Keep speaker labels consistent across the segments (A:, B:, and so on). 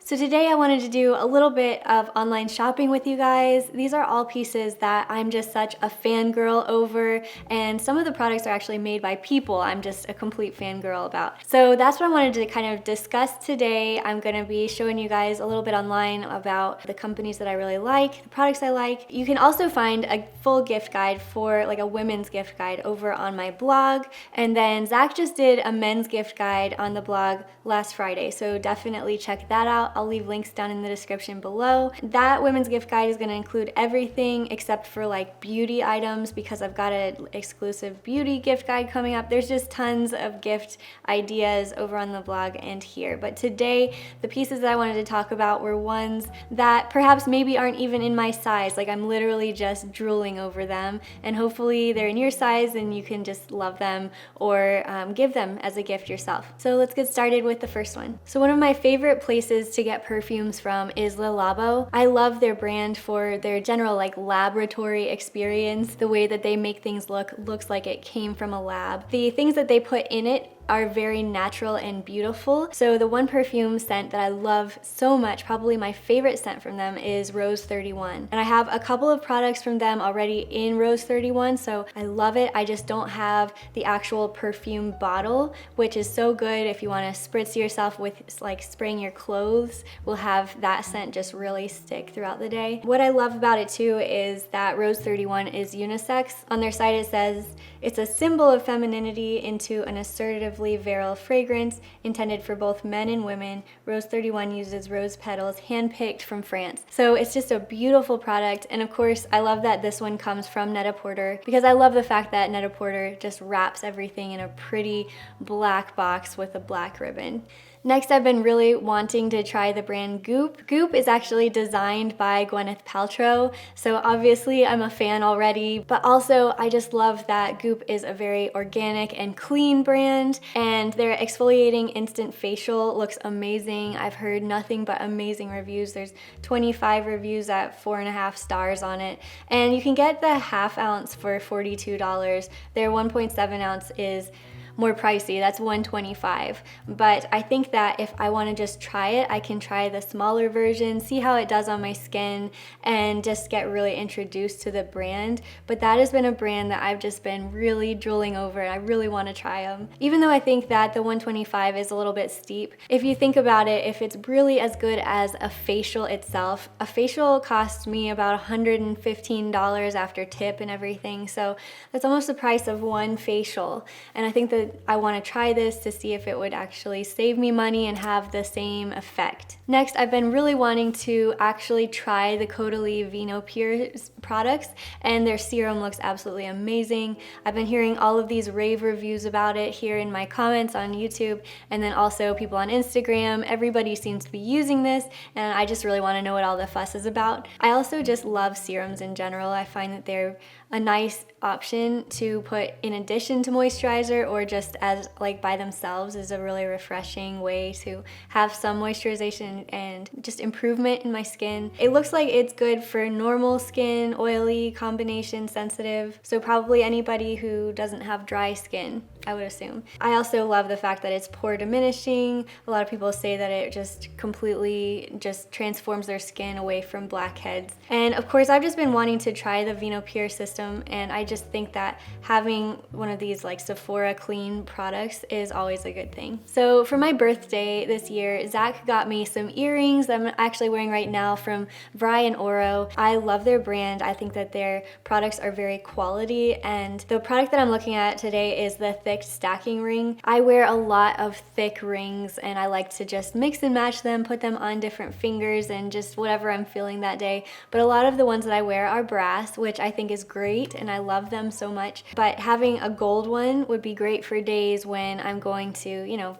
A: So today I wanted to do a little bit of online shopping with you guys. These are all pieces that I'm just such a fangirl over, and some of the products are actually made by people I'm just a complete fangirl about. So that's what I wanted to kind of discuss today. I'm gonna be showing you guys a little bit online about the companies that I really like, the products I like. You can also find a full gift guide for like a women's gift guide over on my blog, and then Zach just did a men's gift guide on the blog last Friday, so definitely check that out. I'll leave links down in the description below. That women's gift guide is going to include everything except for like beauty items, because I've got an exclusive beauty gift guide coming up. There's just tons of gift ideas over on the blog and here. But today, the pieces that I wanted to talk about were ones that perhaps maybe aren't even in my size. Like I'm literally just drooling over them, and hopefully they're in your size and you can just love them or give them as a gift yourself. So let's get started with the first one. So one of my favorite places to get perfumes from is Le Labo. I love their brand for their general like laboratory experience. The way that they make things looks like it came from a lab. The things that they put in it are very natural and beautiful. So the one perfume scent that I love so much, probably my favorite scent from them, is Rose 31. And I have a couple of products from them already in Rose 31, so I love it. I just don't have the actual perfume bottle, which is so good if you want to spritz yourself with like spraying your clothes. Will have that scent just really stick throughout the day. What I love about it too is that Rose 31 is unisex. On their site it says it's a symbol of femininity into an assertively virile fragrance intended for both men and women. Rose 31 uses rose petals handpicked from France. So it's just a beautiful product, and of course I love that this one comes from Net-a-Porter, because I love the fact that Net-a-Porter just wraps everything in a pretty black box with a black ribbon. Next, I've been really wanting to try the brand Goop. Goop is actually designed by Gwyneth Paltrow, so obviously I'm a fan already, but also I just love that Goop is a very organic and clean brand, and their exfoliating instant facial looks amazing. I've heard nothing but amazing reviews. There's 25 reviews at 4.5 stars on it, and you can get the half ounce for $42. Their 1.7 ounce is more pricey, that's $125. But I think that if I want to just try it, I can try the smaller version, see how it does on my skin, and just get really introduced to the brand. But that has been a brand that I've just been really drooling over, and I really want to try them. Even though I think that the $125 is a little bit steep, if you think about it, if it's really as good as a facial itself, a facial costs me about $115 after tip and everything, so that's almost the price of one facial. And I think that I want to try this to see if it would actually save me money and have the same effect. Next, I've been really wanting to actually try the Caudalie Vino Pure products, and their serum looks absolutely amazing. I've been hearing all of these rave reviews about it here in my comments on YouTube, and then also people on Instagram. Everybody seems to be using this, and I just really want to know what all the fuss is about. I also just love serums in general. I find that they're a nice option to put in addition to moisturizer, or just as like by themselves is a really refreshing way to have some moisturization and just improvement in my skin. It looks like it's good for normal skin, oily, combination, sensitive, so probably anybody who doesn't have dry skin, I would assume. I also love the fact that it's pore diminishing. A lot of people say that it just completely just transforms their skin away from blackheads. And of course, I've just been wanting to try the Vino Pure system, and I just think that having one of these like Sephora clean products is always a good thing. So for my birthday this year, Zach got me some earrings that I'm actually wearing right now from Vry and Oro. I love their brand. I think that their products are very quality, and the product that I'm looking at today is the thick stacking ring. I wear a lot of thick rings, and I like to just mix and match them, put them on different fingers, and just whatever I'm feeling that day. But a lot of the ones that I wear are brass, which I think is great, and I love them so much. But having a gold one would be great for days when I'm going to, you know,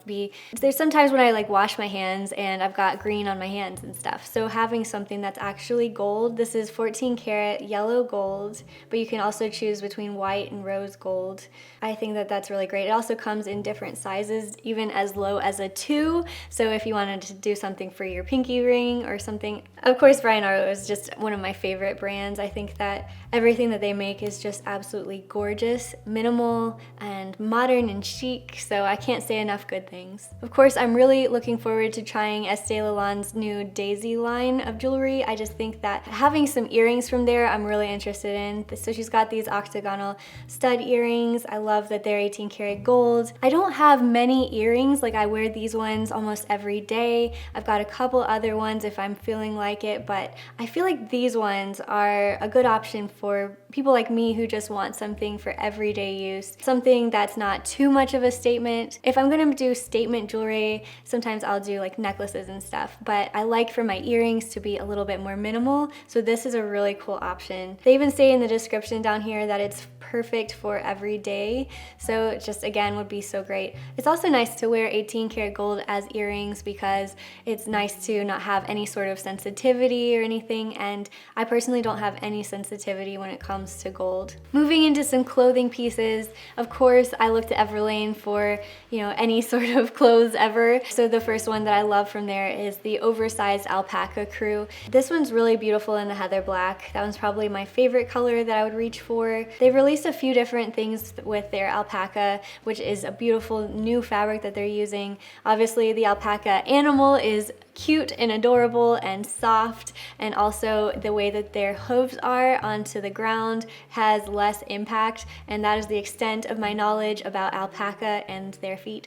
A: there's sometimes when I like wash my hands and I've got green on my hands and stuff. So having something that's actually gold, this is 14 karat yellow gold, but you can also choose between white and rose gold. I think that that's really really great. It also comes in different sizes, even as low as a 2. So if you wanted to do something for your pinky ring or something. Of course, Brian Arlo is just one of my favorite brands. I think that everything that they make is just absolutely gorgeous, minimal, and modern and chic. So I can't say enough good things. Of course, I'm really looking forward to trying Estee Lauder's new Daisy line of jewelry. I just think that having some earrings from there, I'm really interested in. So she's got these octagonal stud earrings. I love that they're 18 karat gold. I don't have many earrings, like I wear these ones almost every day. I've got a couple other ones if I'm feeling like it, but I feel like these ones are a good option for people like me who just want something for everyday use, something that's not too much of a statement. If I'm gonna do statement jewelry, sometimes I'll do like necklaces and stuff, but I like for my earrings to be a little bit more minimal, so this is a really cool option. They even say in the description down here that it's perfect for every day, so it just again would be so great. It's also nice to wear 18 karat gold as earrings because it's nice to not have any sort of sensitivity or anything, and I personally don't have any sensitivity when it comes to gold. Moving into some clothing pieces, of course I look to Everlane for, you know, any sort of clothes ever. So the first one that I love from there is the oversized alpaca crew. This one's really beautiful in the heather black. That one's probably my favorite color that I would reach for. They've released a few different things with their alpaca, which is a beautiful new fabric that they're using. Obviously the alpaca animal is cute and adorable and soft, and also the way that their hooves are onto the ground has less impact, and that is the extent of my knowledge about alpaca and their feet.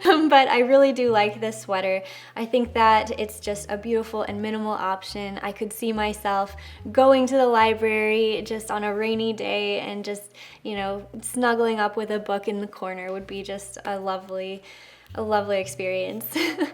A: But I really do like this sweater. I think that it's just a beautiful and minimal option. I could see myself going to the library just on a rainy day and just, you know, snuggling up with a book in the corner would be just a lovely experience.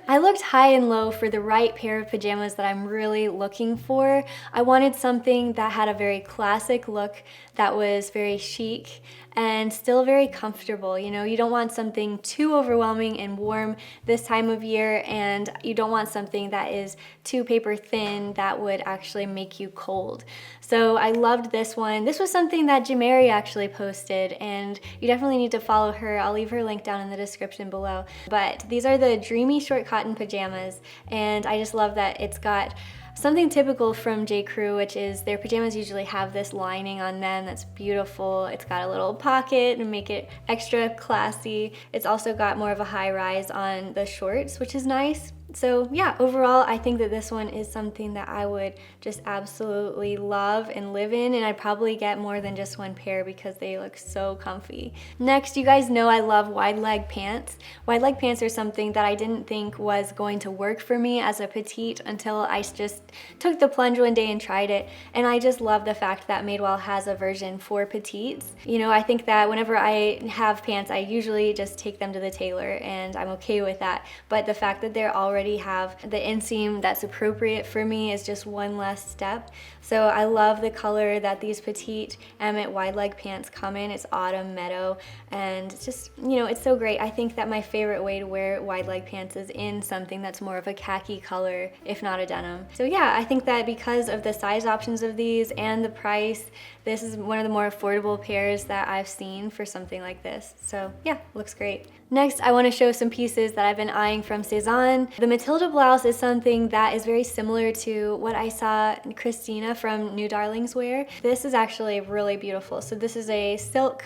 A: I looked high and low for the right pair of pajamas that I'm really looking for. I wanted something that had a very classic look, that was very chic and still very comfortable. You know, you don't want something too overwhelming and warm this time of year, and you don't want something that is too paper thin that would actually make you cold. So I loved this one. This was something that Jamari actually posted, and you definitely need to follow her. I'll leave her link down in the description below. But these are the Dreamy short cotton pajamas, and I just love that it's got something typical from J. Crew, which is their pajamas usually have this lining on them that's beautiful. It's got a little pocket and make it extra classy. It's also got more of a high rise on the shorts, which is nice. So yeah, overall, I think that this one is something that I would just absolutely love and live in, and I'd probably get more than just one pair because they look so comfy. Next, you guys know I love wide leg pants. Wide leg pants are something that I didn't think was going to work for me as a petite until I just took the plunge one day and tried it, and I just love the fact that Madewell has a version for petites. You know, I think that whenever I have pants, I usually just take them to the tailor, and I'm okay with that, but the fact that they're already have the inseam that's appropriate for me is just one less step. So I love the color that these petite Emmett wide leg pants come in. It's autumn meadow, and it's just, you know, it's so great. I think that my favorite way to wear wide leg pants is in something that's more of a khaki color, if not a denim. So yeah, I think that because of the size options of these and the price, this is one of the more affordable pairs that I've seen for something like this. So yeah, looks great. Next, I want to show some pieces that I've been eyeing from Cezanne. The Matilda Blouse is something that is very similar to what I saw Christina from New Darlings wear. This is actually really beautiful. So this is a silk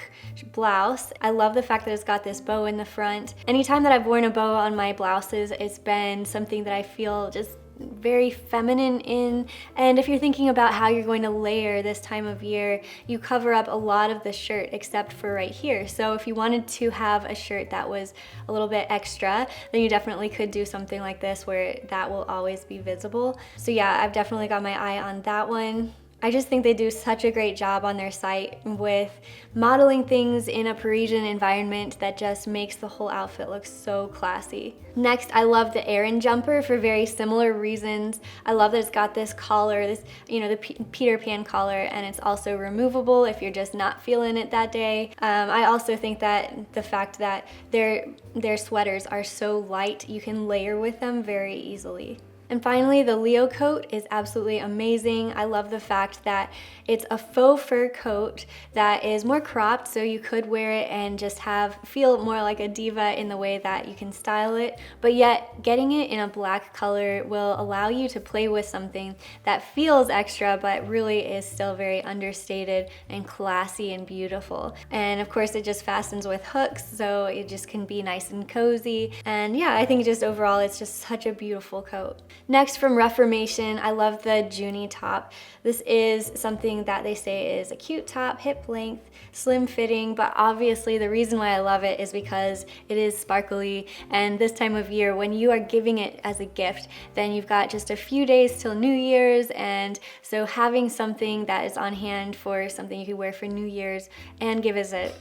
A: blouse. I love the fact that it's got this bow in the front. Anytime that I've worn a bow on my blouses, it's been something that I feel just very feminine in. And if you're thinking about how you're going to layer this time of year, you cover up a lot of the shirt except for right here. So if you wanted to have a shirt that was a little bit extra, then you definitely could do something like this where that will always be visible. So yeah, I've definitely got my eye on that one. I just think they do such a great job on their site with modeling things in a Parisian environment that just makes the whole outfit look so classy. Next, I love the Aran Jumper for very similar reasons. I love that it's got this collar, this, you know, the Peter Pan collar, and it's also removable if you're just not feeling it that day. I also think that the fact that their sweaters are so light, you can layer with them very easily. And finally, the Leo coat is absolutely amazing. I love the fact that it's a faux fur coat that is more cropped, so you could wear it and just feel more like a diva in the way that you can style it, but yet getting it in a black color will allow you to play with something that feels extra but really is still very understated and classy and beautiful. And of course it just fastens with hooks, so it just can be nice and cozy. And yeah, I think just overall it's just such a beautiful coat. Next, from Reformation, I love the Junie top. This is something that they say is a cute top, hip length, slim fitting, but obviously the reason why I love it is because it is sparkly, and this time of year when you are giving it as a gift, then you've got just a few days till New Year's, and so having something that is on hand for something you can wear for New Year's and give as a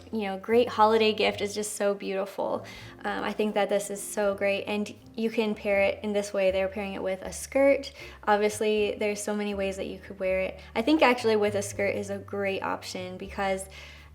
A: great holiday gift is just so beautiful. I think that this is so great, and you can pair it in this way. They're pairing it with a skirt. Obviously there's so many ways that you could wear it. I think actually with a skirt is a great option because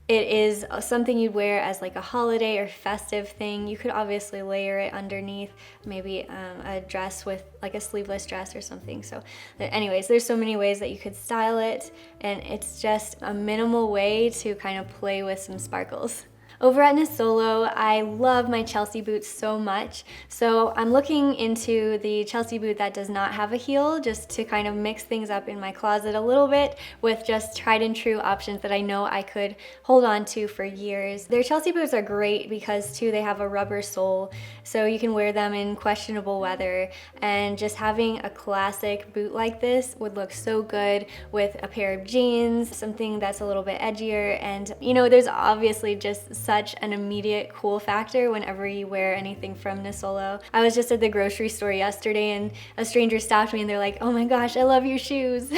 A: it is something you'd wear as like a holiday or festive thing. You could obviously layer it underneath, maybe a dress with like a sleeveless dress or something. So anyways, there's so many ways that you could style it, and it's just a minimal way to kind of play with some sparkles. Over at Nisolo, I love my Chelsea boots so much, so I'm looking into the Chelsea boot that does not have a heel, just to kind of mix things up in my closet a little bit with just tried and true options that I know I could hold on to for years. Their Chelsea boots are great because too they have a rubber sole, so you can wear them in questionable weather, and just having a classic boot like this would look so good with a pair of jeans, something that's a little bit edgier, and there's obviously just such an immediate cool factor whenever you wear anything from Nisolo. I was just at the grocery store yesterday and a stranger stopped me and they're like, "Oh my gosh, I love your shoes."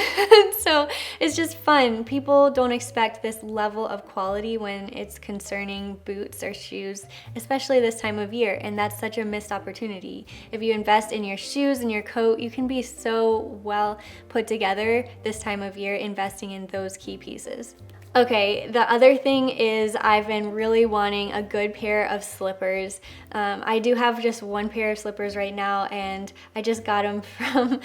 A: So it's just fun. People don't expect this level of quality when it's concerning boots or shoes, especially this time of year, and that's such a missed opportunity. If you invest in your shoes and your coat, you can be so well put together this time of year investing in those key pieces. Okay, the other thing is I've been really wanting a good pair of slippers. I do have just one pair of slippers right now, and I just got them from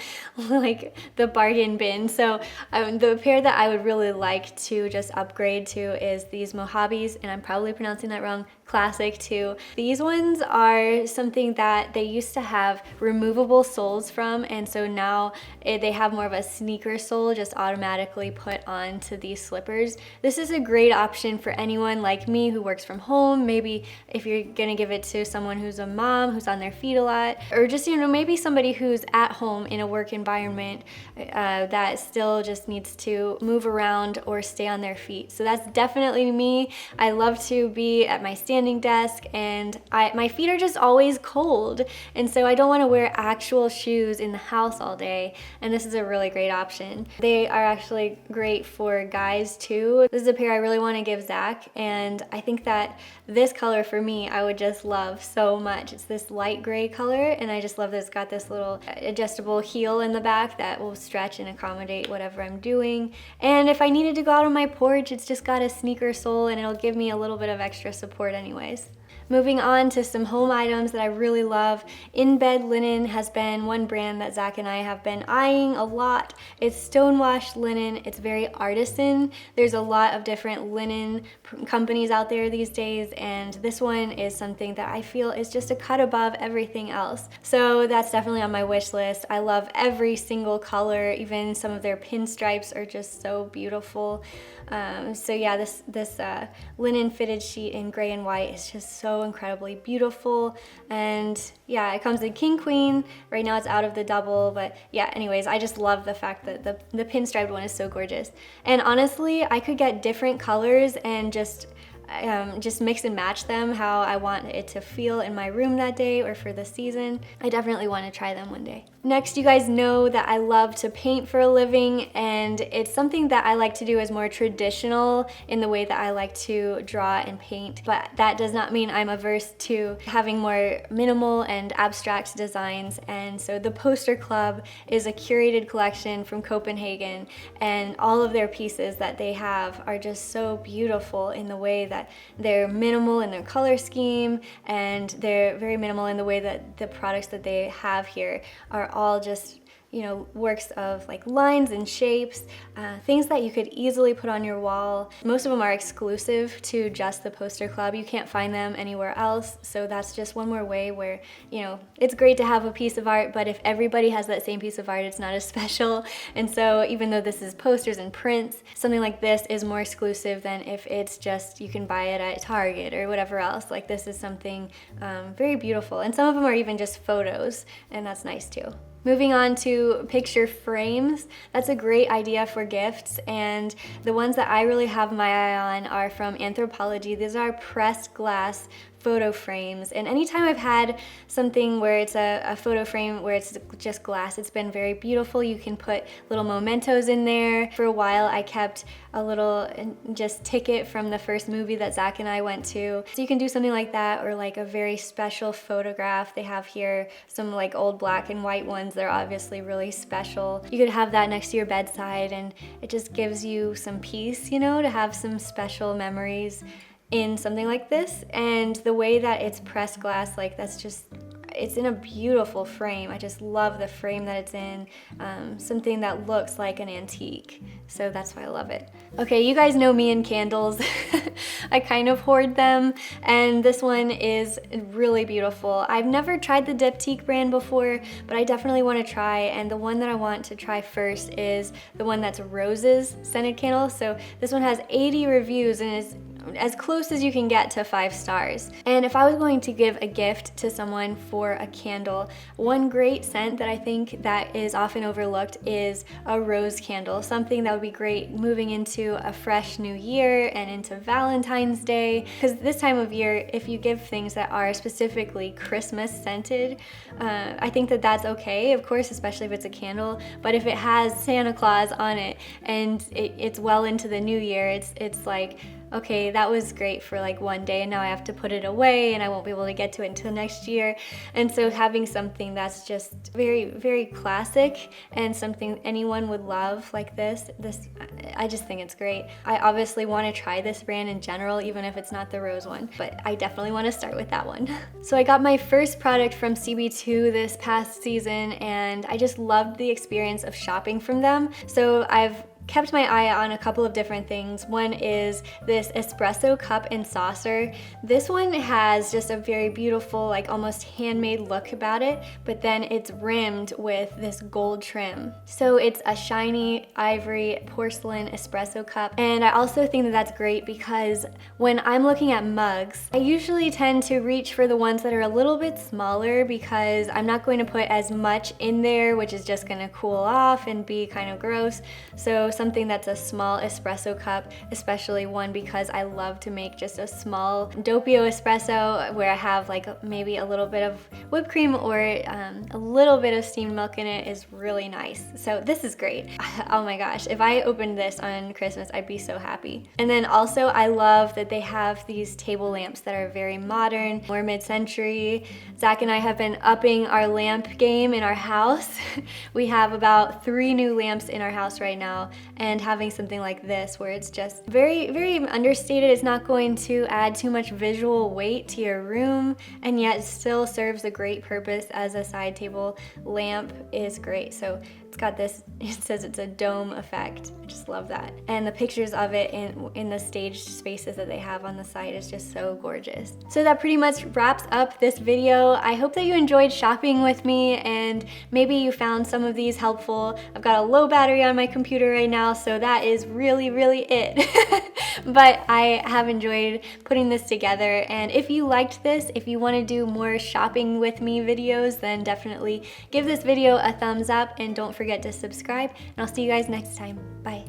A: like the bargain bin. So the pair that I would really like to just upgrade to is these Mojaves, and I'm probably pronouncing that wrong, Classic too. These ones are something that they used to have removable soles from, and so now they have more of a sneaker sole just automatically put onto these slippers. This is a great option for anyone like me who works from home, maybe if you're gonna give it to someone who's a mom who's on their feet a lot, or just maybe somebody who's at home in a work environment that still just needs to move around or stay on their feet. So that's definitely me. I love to be at my standing desk, and my feet are just always cold, and so I don't want to wear actual shoes in the house all day, and this is a really great option. They are actually great for guys too. This is a pair I really want to give Zach, and I think that this color for me I would just love so much. It's this light gray color, and I just love that it's got this little adjustable heel in the back that will stretch and accommodate whatever I'm doing, and if I needed to go out on my porch, it's just got a sneaker sole and it'll give me a little bit of extra support anyways. Moving on to some home items that I really love. In Bed Linen has been one brand that Zach and I have been eyeing a lot. It's stonewashed linen. It's very artisan. There's a lot of different linen companies out there these days, and this one is something that I feel is just a cut above everything else. So that's definitely on my wish list. I love every single color. Even some of their pinstripes are just so beautiful. So yeah, this linen fitted sheet in gray and white is just so incredibly beautiful, and yeah, it comes in king queen. Right now it's out of the double, but yeah, anyways, I just love the fact that the pinstriped one is so gorgeous. And honestly, I could get different colors and just mix and match them how I want it to feel in my room that day or for the season. I definitely want to try them one day. Next, you guys know that I love to paint for a living, and it's something that I like to do as more traditional in the way that I like to draw and paint, but that does not mean I'm averse to having more minimal and abstract designs. And so the Poster Club is a curated collection from Copenhagen, and all of their pieces that they have are just so beautiful in the way that they're minimal in their color scheme, and they're very minimal in the way that the products that they have here are all just works of like lines and shapes, things that you could easily put on your wall. Most of them are exclusive to just the Poster Club. You can't find them anywhere else, so that's just one more way where, it's great to have a piece of art, but if everybody has that same piece of art, it's not as special. And so even though this is posters and prints, something like this is more exclusive than if it's just, you can buy it at Target or whatever else. Like, this is something very beautiful, and some of them are even just photos, and that's nice too. Moving on to picture frames, that's a great idea for gifts, and the ones that I really have my eye on are from Anthropologie. These are pressed glass photo frames, and anytime I've had something where it's a photo frame where it's just glass, it's been very beautiful. You can put little mementos in there. For a while I kept a little just ticket from the first movie that Zach and I went to, so you can do something like that, or like a very special photograph. They have here some like old black and white ones. They're obviously really special. You could have that next to your bedside, and it just gives you some peace, to have some special memories in something like this. And the way that it's pressed glass, like, that's just, it's in a beautiful frame. I just love the frame that it's in, something that looks like an antique. So that's why I love it. Okay, you guys know me and candles. I kind of hoard them, and this one is really beautiful. I've never tried the Diptyque brand before, but I definitely want to try, and the one that I want to try first is the one that's roses scented candle. So this one has 80 reviews and is as close as you can get to 5 stars. And if I was going to give a gift to someone for a candle, one great scent that I think that is often overlooked is a rose candle. Something that would be great moving into a fresh new year and into Valentine's Day. Because this time of year, if you give things that are specifically Christmas scented, I think that that's okay, of course, especially if it's a candle. But if it has Santa Claus on it and it's well into the new year, it's like, okay, that was great for like one day, and now I have to put it away and I won't be able to get to it until next year. And so having something that's just very, very classic and something anyone would love like this, I just think it's great. I obviously want to try this brand in general, even if it's not the rose one, but I definitely want to start with that one. So I got my first product from CB2 this past season, and I just loved the experience of shopping from them. So I've kept my eye on a couple of different things. One is this Espresso Cup and Saucer. This one has just a very beautiful, like almost handmade look about it, but then it's rimmed with this gold trim. So it's a shiny ivory porcelain espresso cup. And I also think that that's great because when I'm looking at mugs, I usually tend to reach for the ones that are a little bit smaller because I'm not going to put as much in there, which is just gonna cool off and be kind of gross. So something that's a small espresso cup, especially one because I love to make just a small doppio espresso where I have like maybe a little bit of whipped cream or a little bit of steamed milk in it, is really nice. So this is great. Oh my gosh, if I opened this on Christmas, I'd be so happy. And then also I love that they have these table lamps that are very modern, more mid-century. Zach and I have been upping our lamp game in our house. We have about 3 new lamps in our house right now, and having something like this where it's just very, very understated, it's not going to add too much visual weight to your room, and yet still serves a great purpose as a side table lamp, is great. So it's got this, it says it's a dome effect. I just love that. And the pictures of it in the staged spaces that they have on the site is just so gorgeous. So that pretty much wraps up this video. I hope that you enjoyed shopping with me and maybe you found some of these helpful. I've got a low battery on my computer right now, so that is really, really it. But I have enjoyed putting this together, and if you liked this, if you want to do more shopping with me videos, then definitely give this video a thumbs up and don't forget to subscribe, and I'll see you guys next time. Bye.